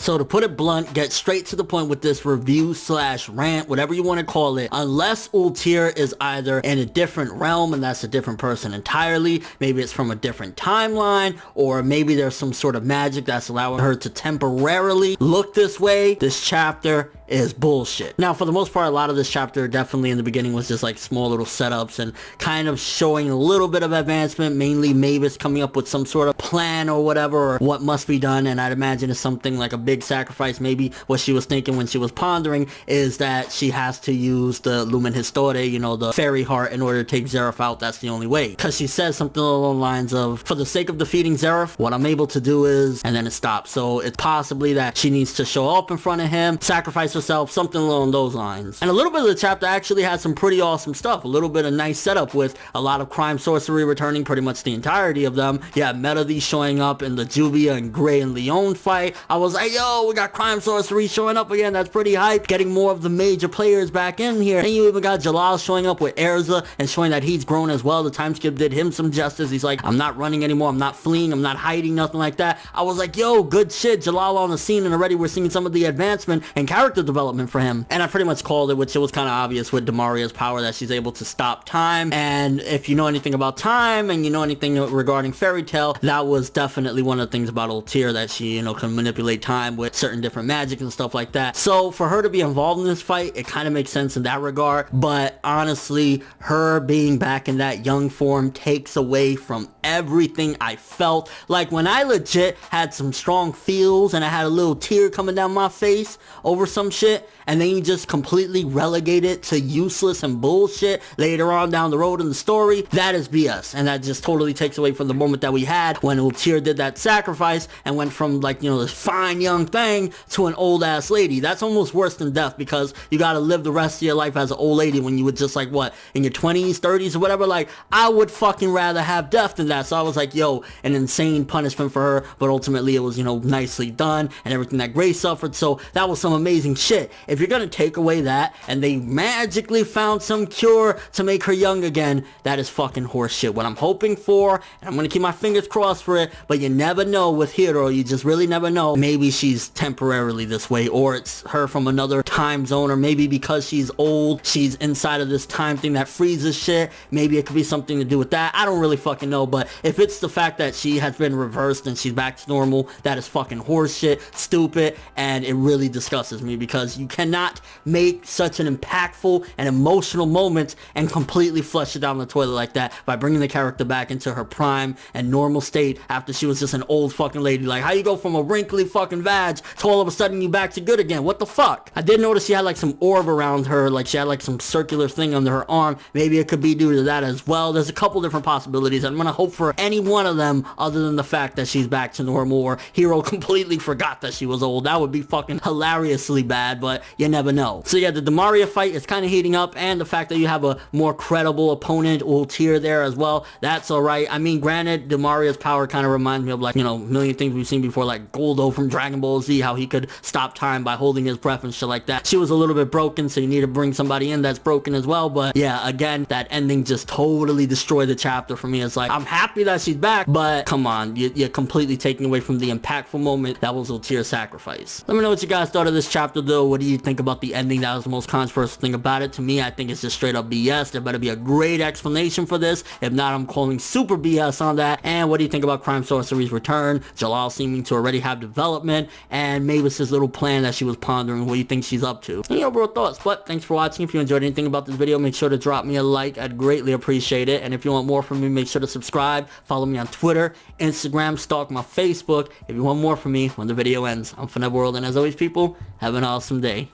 So to put it blunt, get straight to the point with this review slash rant, whatever you want to call it. Unless Ultear is either in a different realm and that's a different person entirely, maybe it's from a different timeline, or maybe there's some sort of magic that's allowing her to temporarily look this way, this chapter is bullshit. Now, for the most part, a lot of this chapter definitely in the beginning was just like small little setups and kind of showing a little bit of advancement, mainly Mavis coming up with some sort of plan or whatever, or what must be done, and I'd imagine it's something like a big sacrifice. Maybe what she was thinking when she was pondering is that she has to use the Lumen Histore, you know, the fairy heart, in order to take Zeref out. That's the only way. Because she says something along the lines of, for the sake of defeating Zeref, what I'm able to do is, and then it stops. So it's possibly that she needs to show up in front of him, sacrifice herself, something along those lines. And a little bit of the chapter actually had some pretty awesome stuff. A little bit of nice setup with a lot of crime sorcery returning, pretty much the entirety of them. Yeah, Melody showing up in the Juvia and Gray and Leon fight. I was like, yo, we got crime sorcery showing up again. That's pretty hype. Getting more of the major players back in here. And you even got Jalal showing up with Erza and showing that he's grown as well. The time skip did him some justice. He's like, I'm not running anymore. I'm not fleeing. I'm not hiding, nothing like that. I was like, yo, good shit. Jalal on the scene, and already we're seeing some of the advancement and character development for him. And I pretty much called it, which it was kind of obvious with Dimaria's power, that she's able to stop time. And if you know anything about time and you know anything regarding Fairy Tail, that was definitely one of the things about Ultear, that she, you know, can manipulate time with certain different magic and stuff like that. So for her to be involved in this fight, it kind of makes sense in that regard. But honestly, her being back in that young form takes away from everything I felt. Like when I legit had some strong feels and I had a little tear coming down my face over some shit, and then you just completely relegate it to useless and bullshit later on down the road in the story, that is BS. And that just totally takes away from the moment that we had when Ultear did that sacrifice and went from, like, you know, this fine young thing to an old ass lady. That's almost worse than death, because you gotta live the rest of your life as an old lady when you were just like, what, in your 20s, 30s or whatever. Like, I would fucking rather have death than that. So I was like, yo, an insane punishment for her, but ultimately it was, you know, nicely done, and everything that Grace suffered. So that was some amazing shit. If you're gonna take away that and they magically found some cure to make her young again, that is fucking horseshit. What I'm hoping for, and I'm gonna keep my fingers crossed for it, but you never know with Hero, you just really never know. Maybe she's temporarily this way, or it's her from another time zone, or maybe because she's old, she's inside of this time thing that freezes shit. Maybe it could be something to do with that. I don't really fucking know, but if it's the fact that she has been reversed and she's back to normal, that is fucking horseshit, stupid, and it really disgusts me, because you cannot make such an impactful and emotional moment and completely flush it down the toilet like that by bringing the character back into her prime and normal state after she was just an old fucking lady. Like, how you go from a wrinkly fucking vag to all of a sudden you back to good again? What the fuck? I did notice she had like some orb around her, like she had like some circular thing under her arm. Maybe it could be due to that as well. There's a couple different possibilities. I'm gonna hope for any one of them other than the fact that she's back to normal, or Hero completely forgot that she was old. That would be fucking hilariously bad, but you never know. So yeah, the Dimaria fight is kind of heating up, and the fact that you have a more credible opponent, Ultear, there as well, that's alright. I mean, granted, Dimaria's power kind of reminds me of, like, you know, a million things we've seen before, like Goldo from Dragon Ball Z, how he could stop time by holding his breath and shit like that. She was a little bit broken, so you need to bring somebody in that's broken as well. But yeah, again, that ending just totally destroyed the chapter for me. It's like, I'm happy that she's back, but come on, you're completely taking away from the impactful moment that was Ultear's sacrifice. Let me know what you guys thought of this chapter though. What do you think about the ending? That was the most controversial thing about it. To me, I think it's just straight up BS. There better be a great explanation for this. If not, I'm calling super BS on that. And what do you think about Crime Sorcery's return? Jalal seeming to already have development, and Mavis's little plan that she was pondering. What do you think she's up to? And your bro thoughts. But thanks for watching. If you enjoyed anything about this video, make sure to drop me a like. I'd greatly appreciate it. And if you want more from me, make sure to subscribe. Follow me on Twitter, Instagram, stalk my Facebook if you want more from me when the video ends. I'm ForneverWorld, and as always, people, have an awesome day.